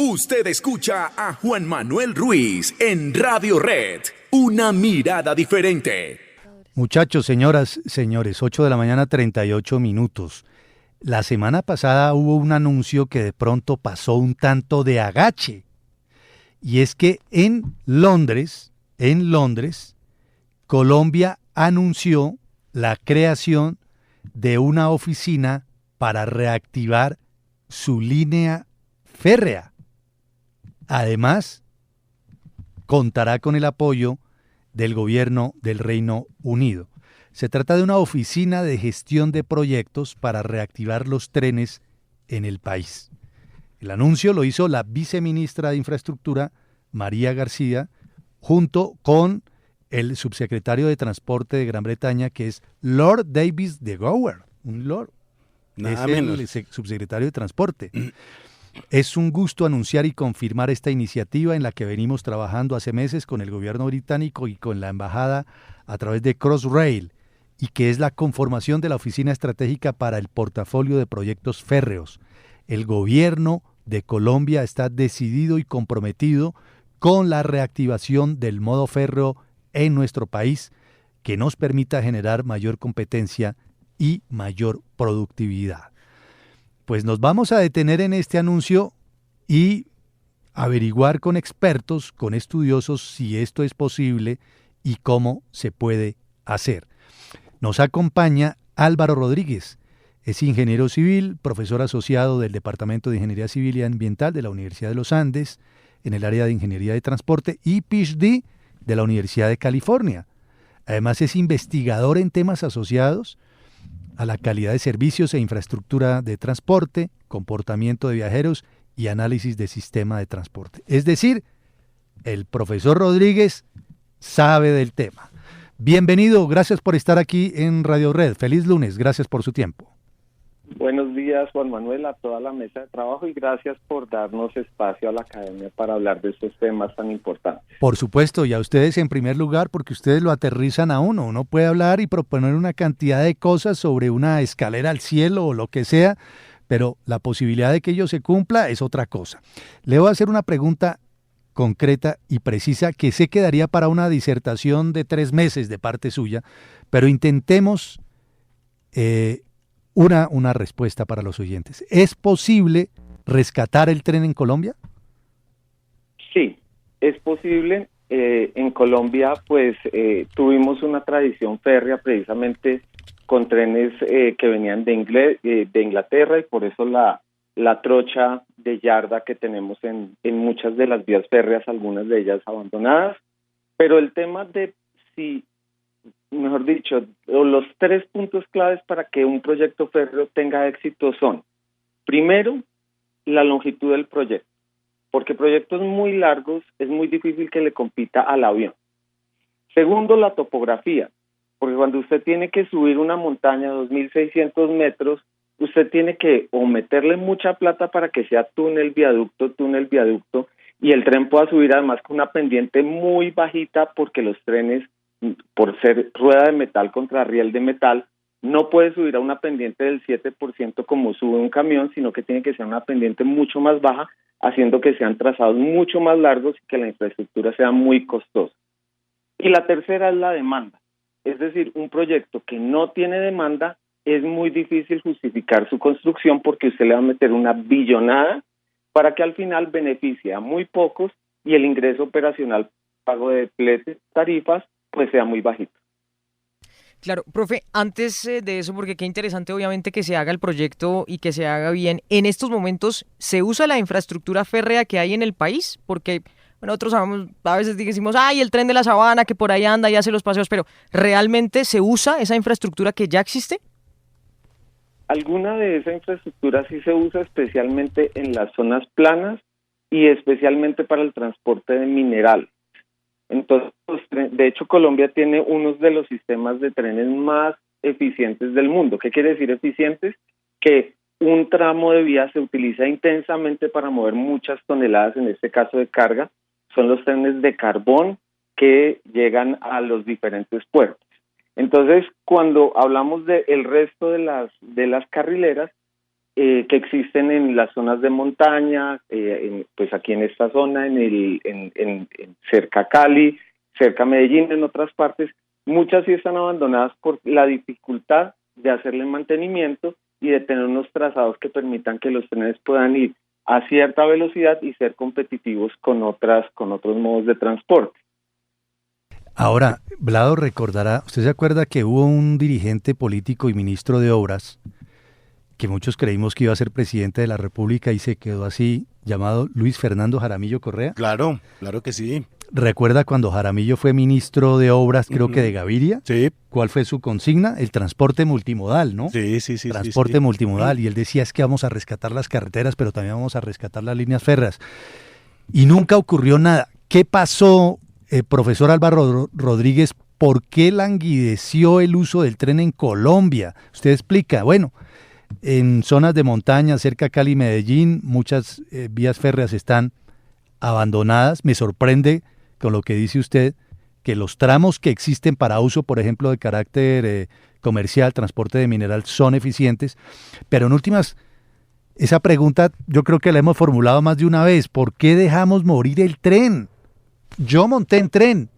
Usted escucha a Juan Manuel Ruiz en Radio Red, una mirada diferente. Muchachos, señoras, señores, 8 de la mañana, 38 minutos. La semana pasada hubo un anuncio que de pronto pasó un tanto de agache. Y es que en Londres, Colombia anunció la creación de una oficina para reactivar su línea férrea. Además, contará con el apoyo del gobierno del Reino Unido. Se trata de una oficina de gestión de proyectos para reactivar los trenes en el país. El anuncio lo hizo la viceministra de Infraestructura, María García, junto con el subsecretario de Transporte de Gran Bretaña, que es Lord Davis de Gower, un lord. Nada es menos. el subsecretario de Transporte. Es un gusto anunciar y confirmar esta iniciativa en la que venimos trabajando hace meses con el gobierno británico y con la embajada a través de Crossrail, y que es la conformación de la Oficina Estratégica para el Portafolio de Proyectos Férreos. El gobierno de Colombia está decidido y comprometido con la reactivación del modo férreo en nuestro país, que nos permita generar mayor competencia y mayor productividad. Pues nos vamos a detener en este anuncio y averiguar con expertos, con estudiosos, si esto es posible y cómo se puede hacer. Nos acompaña Álvaro Rodríguez, es ingeniero civil, profesor asociado del Departamento de Ingeniería Civil y Ambiental de la Universidad de los Andes, en el área de Ingeniería de Transporte, y PhD de la Universidad de California. Además es investigador en temas asociados a la calidad de servicios e infraestructura de transporte, comportamiento de viajeros y análisis de sistema de transporte. Es decir, el profesor Rodríguez sabe del tema. Bienvenido, gracias por estar aquí en Radio Red. Feliz lunes, gracias por su tiempo. Buenos días, Juan Manuel, a toda la mesa de trabajo, y gracias por darnos espacio a la academia para hablar de estos temas tan importantes. Por supuesto, y a ustedes en primer lugar, porque ustedes lo aterrizan a uno. Uno puede hablar y proponer una cantidad de cosas sobre una escalera al cielo o lo que sea, pero la posibilidad de que ello se cumpla es otra cosa. Le voy a hacer una pregunta concreta y precisa que sé que daría para una disertación de 3 meses de parte suya, pero intentemos una respuesta para los oyentes. ¿Es posible rescatar el tren en Colombia? Sí, es posible. En Colombia, pues, tuvimos una tradición férrea precisamente con trenes que venían de Inglaterra, y por eso la trocha de yarda que tenemos en muchas de las vías férreas, algunas de ellas abandonadas. Pero el tema de si, mejor dicho, los 3 puntos claves para que un proyecto férreo tenga éxito son: primero, la longitud del proyecto, porque proyectos muy largos es muy difícil que le compita al avión. Segundo, la topografía, porque cuando usted tiene que subir una montaña de 2.600 metros, usted tiene que o meterle mucha plata para que sea túnel, viaducto, y el tren pueda subir además con una pendiente muy bajita, porque los trenes, por ser rueda de metal contra riel de metal, no puede subir a una pendiente del 7% como sube un camión, sino que tiene que ser una pendiente mucho más baja, haciendo que sean trazados mucho más largos y que la infraestructura sea muy costosa. Y la tercera es la demanda. Es decir, un proyecto que no tiene demanda es muy difícil justificar su construcción, porque usted le va a meter una billonada para que al final beneficie a muy pocos y el ingreso operacional, pago de fletes, tarifas, pues sea muy bajito. Claro, profe, antes de eso, porque qué interesante obviamente que se haga el proyecto y que se haga bien, en estos momentos, ¿se usa la infraestructura férrea que hay en el país? Porque nosotros sabemos, a veces decimos, ay, el tren de la Sabana que por ahí anda y hace los paseos, pero ¿realmente se usa esa infraestructura que ya existe? Alguna de esa infraestructura sí se usa, especialmente en las zonas planas y especialmente para el transporte de mineral. Entonces, de hecho, Colombia tiene uno de los sistemas de trenes más eficientes del mundo. ¿Qué quiere decir eficientes? Que un tramo de vía se utiliza intensamente para mover muchas toneladas, en este caso de carga. Son los trenes de carbón que llegan a los diferentes puertos. Entonces, cuando hablamos del resto de las carrileras, que existen en las zonas de montaña, pues aquí en esta zona, en cerca a Cali, cerca a Medellín, en otras partes. Muchas sí están abandonadas por la dificultad de hacerle mantenimiento y de tener unos trazados que permitan que los trenes puedan ir a cierta velocidad y ser competitivos con otros modos de transporte. Ahora, Vlado recordará, ¿usted se acuerda que hubo un dirigente político y ministro de Obras que muchos creímos que iba a ser presidente de la República y se quedó así, llamado Luis Fernando Jaramillo Correa? Claro, claro que sí. ¿Recuerda cuando Jaramillo fue ministro de Obras, creo que de Gaviria? Sí. ¿Cuál fue su consigna? El transporte multimodal, ¿no? Sí. Transporte multimodal. Y él decía, es que vamos a rescatar las carreteras, pero también vamos a rescatar las líneas férreas. Y nunca ocurrió nada. ¿Qué pasó, profesor Álvaro Rodríguez? ¿Por qué languideció el uso del tren en Colombia? Usted explica, bueno, en zonas de montaña, cerca a Cali y Medellín, muchas vías férreas están abandonadas. Me sorprende con lo que dice usted, que los tramos que existen para uso, por ejemplo, de carácter comercial, transporte de mineral, son eficientes. Pero en últimas, esa pregunta yo creo que la hemos formulado más de una vez. ¿Por qué dejamos morir el tren? Yo monté en tren.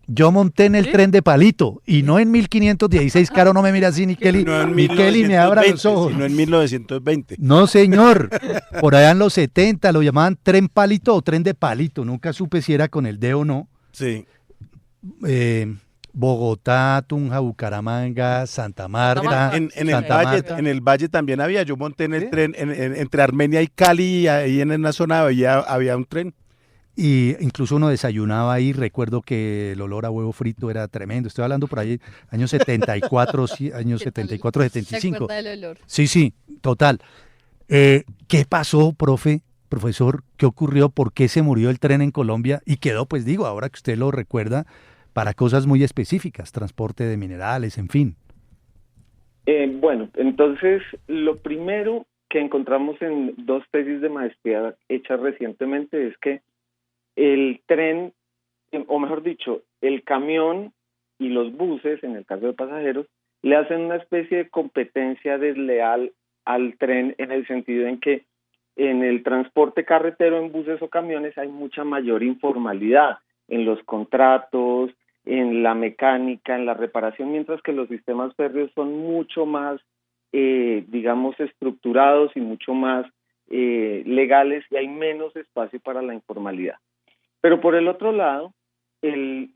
Yo monté en el tren de palito y no en 1516, Caro no me mira así, ni Kelly, No en ni Kelly me abra los ojos. Sino en 1920. No, señor, por allá en los 70 lo llamaban tren palito o tren de palito, nunca supe si era con el D o no. Sí. Bogotá, Tunja, Bucaramanga, Santa Marta. En el Valle también había, yo monté en el tren, entre Armenia y Cali, ahí en una zona había un tren. Y incluso uno desayunaba ahí, recuerdo que el olor a huevo frito era tremendo. Estoy hablando por ahí, años 74, años 74, 75. ¿Se acuerda del olor? Sí, total. ¿Qué pasó, profesor? ¿Qué ocurrió? ¿Por qué se murió el tren en Colombia? Y quedó, pues digo, ahora que usted lo recuerda, para cosas muy específicas, transporte de minerales, en fin. Bueno, entonces, lo primero que encontramos en 2 tesis de maestría hechas recientemente es que el tren, o mejor dicho, el camión y los buses, en el caso de pasajeros, le hacen una especie de competencia desleal al tren, en el sentido en que en el transporte carretero, en buses o camiones, hay mucha mayor informalidad en los contratos, en la mecánica, en la reparación, mientras que los sistemas férreos son mucho más, digamos, estructurados y mucho más legales, y hay menos espacio para la informalidad. Pero por el otro lado, el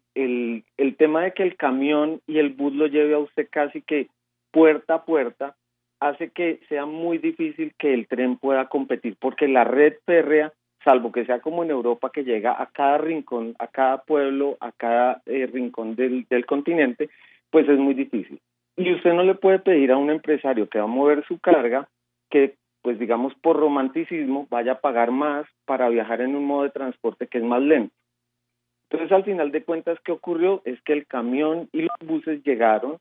tema de que el camión y el bus lo lleve a usted casi que puerta a puerta hace que sea muy difícil que el tren pueda competir, porque la red férrea, salvo que sea como en Europa, que llega a cada rincón, a cada pueblo, a cada rincón del continente, pues es muy difícil. Y usted no le puede pedir a un empresario que va a mover su carga que, pues digamos, por romanticismo, vaya a pagar más para viajar en un modo de transporte que es más lento. Entonces, al final de cuentas, ¿qué ocurrió? Es que el camión y los buses llegaron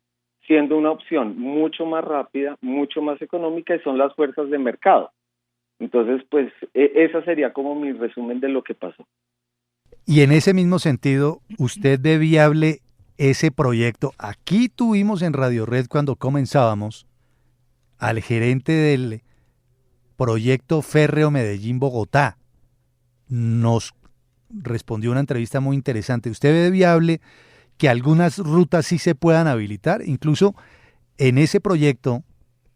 siendo una opción mucho más rápida, mucho más económica, y son las fuerzas de mercado. Entonces, pues, esa sería como mi resumen de lo que pasó. Y en ese mismo sentido, ¿usted ve viable ese proyecto? Aquí tuvimos en Radio Red, cuando comenzábamos, al gerente del proyecto férreo Medellín-Bogotá. Nos respondió una entrevista muy interesante. ¿Usted ve viable que algunas rutas sí se puedan habilitar? Incluso en ese proyecto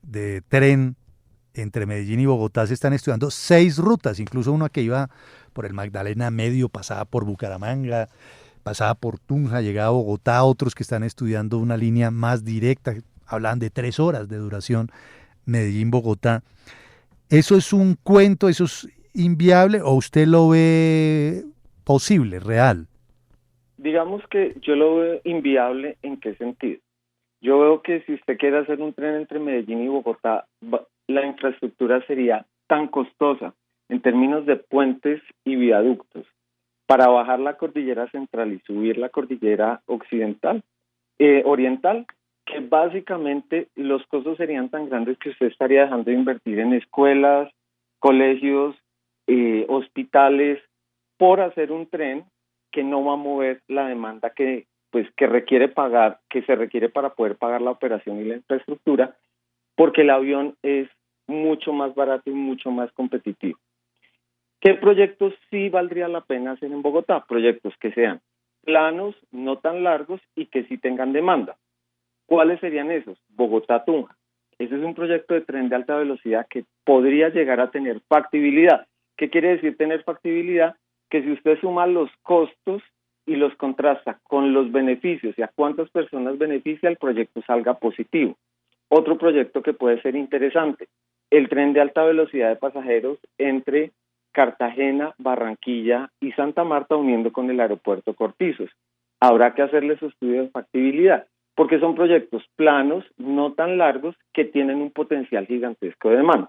de tren entre Medellín y Bogotá se están estudiando 6 rutas, incluso una que iba por el Magdalena Medio, pasaba por Bucaramanga, pasaba por Tunja, llegaba a Bogotá, otros que están estudiando una línea más directa, hablan de 3 horas de duración, Medellín-Bogotá. ¿Eso es un cuento, eso es inviable o usted lo ve posible, real? Digamos que yo lo veo inviable. ¿En qué sentido? Yo veo que si usted quiere hacer un tren entre Medellín y Bogotá, la infraestructura sería tan costosa en términos de puentes y viaductos para bajar la cordillera central y subir la cordillera oriental, que básicamente los costos serían tan grandes que usted estaría dejando de invertir en escuelas, colegios, hospitales, por hacer un tren que no va a mover la demanda que requiere pagar, que se requiere para poder pagar la operación y la infraestructura, porque el avión es mucho más barato y mucho más competitivo. ¿Qué proyectos sí valdría la pena hacer en Bogotá? Proyectos que sean planos, no tan largos y que sí tengan demanda. ¿Cuáles serían esos? Bogotá-Tunja. Ese es un proyecto de tren de alta velocidad que podría llegar a tener factibilidad. ¿Qué quiere decir tener factibilidad? Que si usted suma los costos y los contrasta con los beneficios y a cuántas personas beneficia, el proyecto salga positivo. Otro proyecto que puede ser interesante, el tren de alta velocidad de pasajeros entre Cartagena, Barranquilla y Santa Marta uniendo con el aeropuerto Cortizos. Habrá que hacerle su estudio de factibilidad, porque son proyectos planos, no tan largos, que tienen un potencial gigantesco de demanda.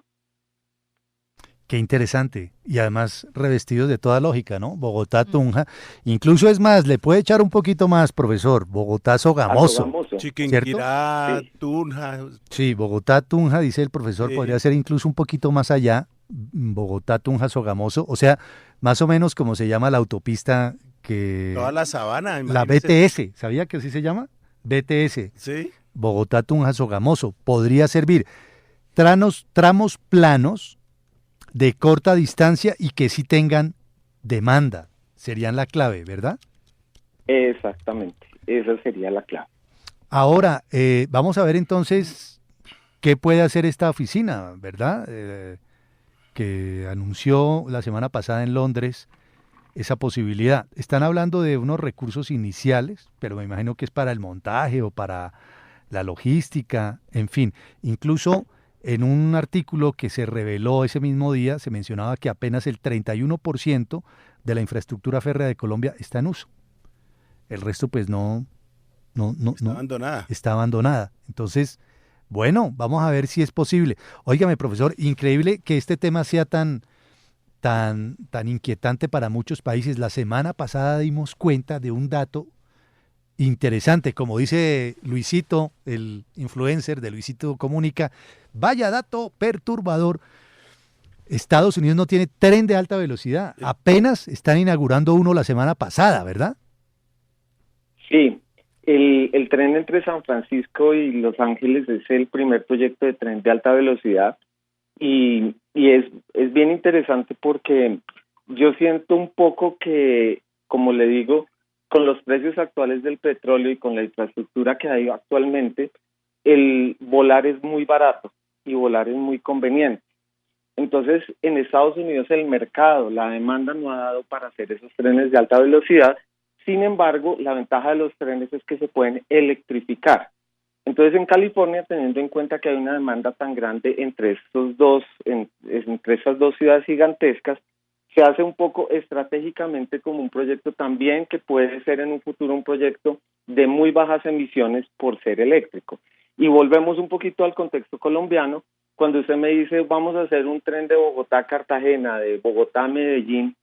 Qué interesante. Y además revestidos de toda lógica, ¿no? Bogotá-Tunja. Incluso es más, le puede echar un poquito más, profesor. Bogotá-Sogamoso. Sogamoso. Chiquinquirá, Sí. Tunja. Sí, Bogotá-Tunja, dice el profesor, Sí. podría ser incluso un poquito más allá. Bogotá-Tunja-Sogamoso. O sea, más o menos como se llama la autopista que... Toda la sabana, La imagínese. BTS, ¿sabía que así se llama? BTS. Sí. Bogotá-Tunja-Sogamoso. Podría servir tramos planos de corta distancia y que sí tengan demanda. Serían la clave, ¿verdad? Exactamente, esa sería la clave. Ahora, vamos a ver entonces qué puede hacer esta oficina, ¿verdad? Que anunció la semana pasada en Londres esa posibilidad. Están hablando de unos recursos iniciales, pero me imagino que es para el montaje o para la logística, en fin. Incluso en un artículo que se reveló ese mismo día, se mencionaba que apenas el 31% de la infraestructura férrea de Colombia está en uso. El resto, pues, Está abandonada. está abandonada. Entonces, bueno, vamos a ver si es posible. Óigame, profesor, increíble que este tema sea tan inquietante para muchos países. La semana pasada dimos cuenta de un dato interesante, como dice Luisito, el influencer de Luisito Comunica, vaya dato perturbador. Estados Unidos no tiene tren de alta velocidad. Apenas están inaugurando uno la semana pasada, ¿verdad? Sí, el tren entre San Francisco y Los Ángeles es el primer proyecto de tren de alta velocidad y es bien interesante porque yo siento un poco que, como le digo, con los precios actuales del petróleo y con la infraestructura que hay actualmente, el volar es muy barato y volar es muy conveniente. Entonces, en Estados Unidos el mercado, la demanda no ha dado para hacer esos trenes de alta velocidad. Sin embargo, la ventaja de los trenes es que se pueden electrificar. Entonces, en California, teniendo en cuenta que hay una demanda tan grande entre estas dos ciudades gigantescas, se hace un poco estratégicamente como un proyecto también que puede ser en un futuro un proyecto de muy bajas emisiones por ser eléctrico. Y volvemos un poquito al contexto colombiano. Cuando usted me dice vamos a hacer un tren de Bogotá a Cartagena, de Bogotá a Medellín,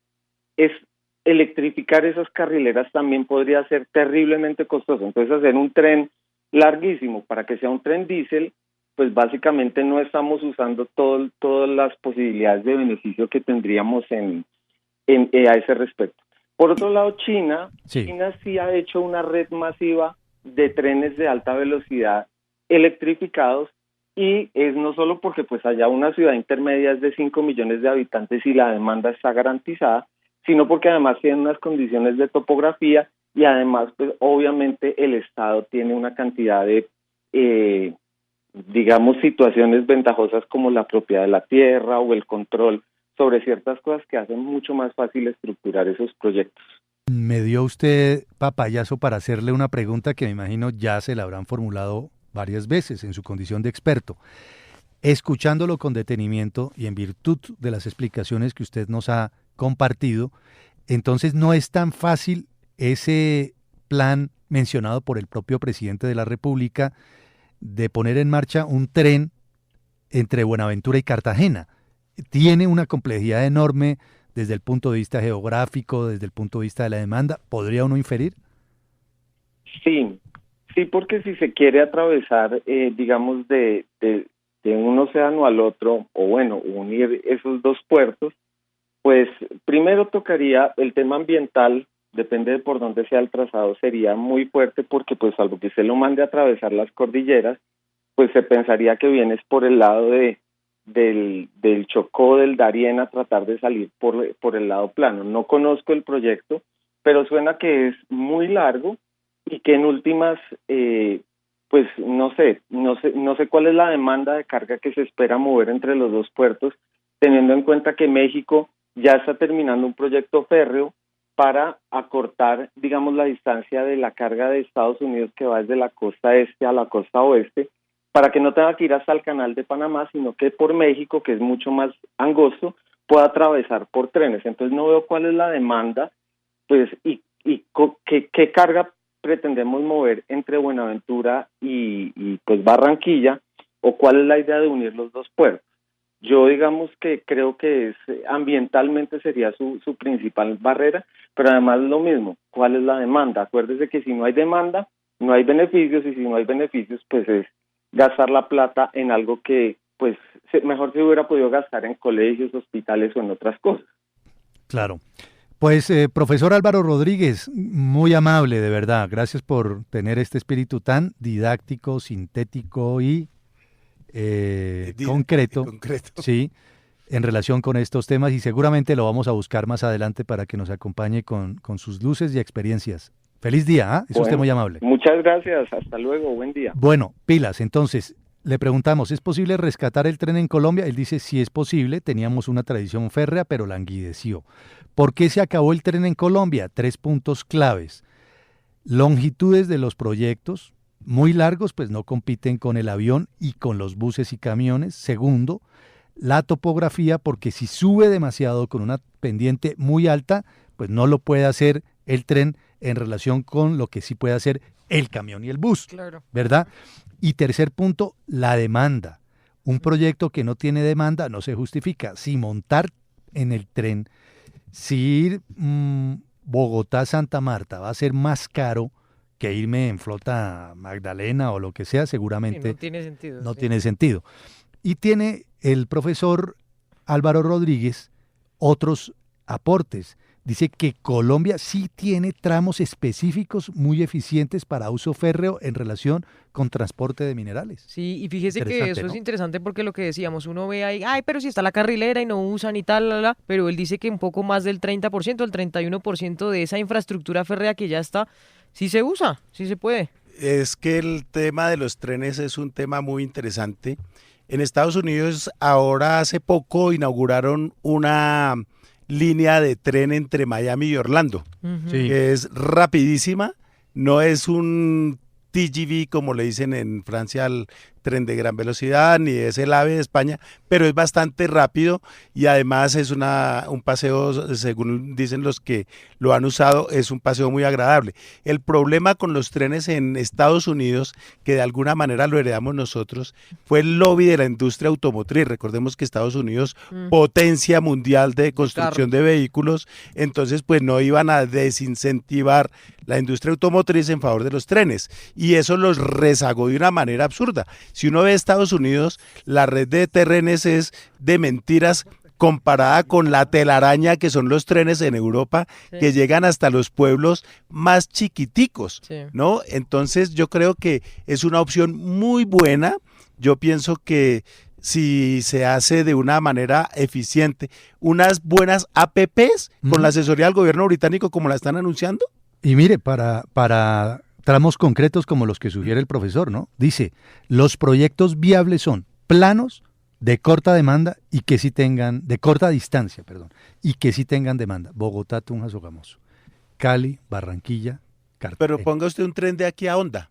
electrificar esas carrileras también podría ser terriblemente costoso. Entonces, hacer un tren larguísimo para que sea un tren diésel, pues básicamente no estamos usando todas las posibilidades de beneficio que tendríamos a ese respecto. Por otro lado, China sí ha hecho una red masiva de trenes de alta velocidad electrificados y es no solo porque pues allá una ciudad intermedia es de 5 millones de habitantes y la demanda está garantizada, sino porque además tienen unas condiciones de topografía y además pues obviamente el Estado tiene una cantidad de situaciones ventajosas como la propiedad de la tierra o el control sobre ciertas cosas que hacen mucho más fácil estructurar esos proyectos. Me dio usted papayazo para hacerle una pregunta que me imagino ya se la habrán formulado varias veces en su condición de experto. Escuchándolo con detenimiento y en virtud de las explicaciones que usted nos ha compartido, entonces no es tan fácil ese plan mencionado por el propio presidente de la República de poner en marcha un tren entre Buenaventura y Cartagena. Tiene una complejidad enorme desde el punto de vista geográfico, desde el punto de vista de la demanda. ¿Podría uno inferir? Sí, porque si se quiere atravesar, digamos, de un océano al otro, o bueno, unir esos dos puertos, pues primero tocaría el tema ambiental, depende de por dónde sea el trazado, sería muy fuerte porque pues salvo que usted lo mande a atravesar las cordilleras, pues se pensaría que vienes por el lado de del Chocó, del Darién, a tratar de salir por el lado plano. No conozco el proyecto, pero suena que es muy largo y que en últimas, pues no sé cuál es la demanda de carga que se espera mover entre los dos puertos, teniendo en cuenta que México ya está terminando un proyecto férreo para acortar, digamos, la distancia de la carga de Estados Unidos que va desde la costa este a la costa oeste, para que no tenga que ir hasta el canal de Panamá, sino que por México, que es mucho más angosto, pueda atravesar por trenes. Entonces no veo cuál es la demanda, pues, y qué carga pretendemos mover entre Buenaventura y pues Barranquilla, o cuál es la idea de unir los dos puertos. Yo digamos que creo que ambientalmente sería su principal barrera, pero además lo mismo, ¿cuál es la demanda? Acuérdese que si no hay demanda, no hay beneficios, y si no hay beneficios, pues es gastar la plata en algo que pues mejor se hubiera podido gastar en colegios, hospitales o en otras cosas. Claro. Pues profesor Álvaro Rodríguez, muy amable, de verdad. Gracias por tener este espíritu tan didáctico, sintético y concreto, sí, en relación con estos temas, y seguramente lo vamos a buscar más adelante para que nos acompañe con sus luces y experiencias. Feliz día, es usted muy amable. Muchas gracias, hasta luego, buen día. Bueno, pilas, entonces, le preguntamos, ¿es posible rescatar el tren en Colombia? Él dice, sí es posible, teníamos una tradición férrea, pero languideció. ¿Por qué se acabó el tren en Colombia? 3 puntos claves. Longitudes de los proyectos, muy largos, pues no compiten con el avión y con los buses y camiones. Segundo, la topografía, porque si sube demasiado con una pendiente muy alta, pues no lo puede hacer el tren en relación con lo que sí puede hacer el camión y el bus, claro, ¿verdad? Y tercer punto, la demanda. Un proyecto que no tiene demanda no se justifica. Si montar en el tren, si ir Bogotá-Santa Marta va a ser más caro que irme en flota Magdalena o lo que sea, seguramente sí, no tiene sentido. No tiene sentido. Y tiene el profesor Álvaro Rodríguez otros aportes. Dice que Colombia sí tiene tramos específicos muy eficientes para uso férreo en relación con transporte de minerales. Sí, y fíjese que eso, ¿no?, es interesante porque lo que decíamos, uno ve ahí, pero si está la carrilera y no usan y tal, pero él dice que un poco más del 30%, el 31% de esa infraestructura férrea que ya está, sí se usa, sí se puede. Es que el tema de los trenes es un tema muy interesante. En Estados Unidos ahora hace poco inauguraron una línea de tren entre Miami y Orlando, sí, que es rapidísima, no es un TGV como le dicen en Francia al tren de gran velocidad, ni es el AVE de España, pero es bastante rápido y además es un paseo, según dicen los que lo han usado, es un paseo muy agradable. El problema con los trenes en Estados Unidos, que de alguna manera lo heredamos nosotros, fue el lobby de la industria automotriz. Recordemos que Estados Unidos, potencia mundial de construcción de vehículos, entonces pues no iban a desincentivar la industria automotriz en favor de los trenes, y eso los rezagó de una manera absurda. Si uno ve Estados Unidos, la red de trenes es de mentiras comparada con la telaraña que son los trenes en Europa, sí, que llegan hasta los pueblos más chiquiticos, sí, ¿no? Entonces yo creo que es una opción muy buena. Yo pienso que si se hace de una manera eficiente, unas buenas APPs con la asesoría del gobierno británico como la están anunciando. Y mire, para tramos concretos como los que sugiere el profesor, ¿no? Dice, los proyectos viables son planos, de corta demanda y que sí tengan, de corta distancia, perdón, y que sí tengan demanda. Bogotá, Tunja, Sogamoso, Cali, Barranquilla, Cartagena. Pero ponga usted un tren de aquí a Honda.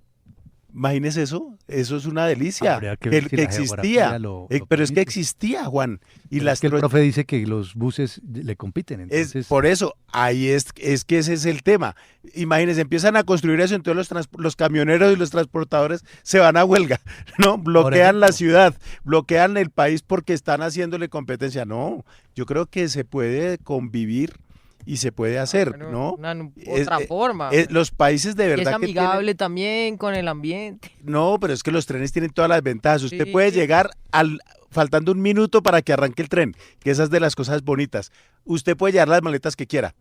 Imagínese eso es una delicia, que existía, pero es que existía, Juan. Y es que el profe dice que los buses le compiten. Entonces... Es por eso, ahí es que ese es el tema. Imagínense, empiezan a construir eso, entonces los camioneros y los transportadores se van a huelga, ¿no? Bloquean la ciudad, bloquean el país porque están haciéndole competencia. No, yo creo que se puede convivir y se puede hacer, ¿no? Otra forma. Los países de verdad que es amigable también con el ambiente. No, pero es que los trenes tienen todas las ventajas. Usted puede llegar faltando un minuto para que arranque el tren, que esa es de las cosas bonitas. Usted puede llevar las maletas que quiera.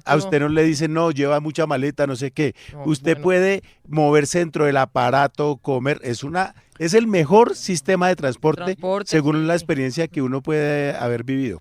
A usted no le dicen, no, lleva mucha maleta, no sé qué. No, Usted bueno. puede moverse dentro del aparato, comer. Es el mejor sistema de transporte Transporte, según sí. la experiencia que uno puede haber vivido.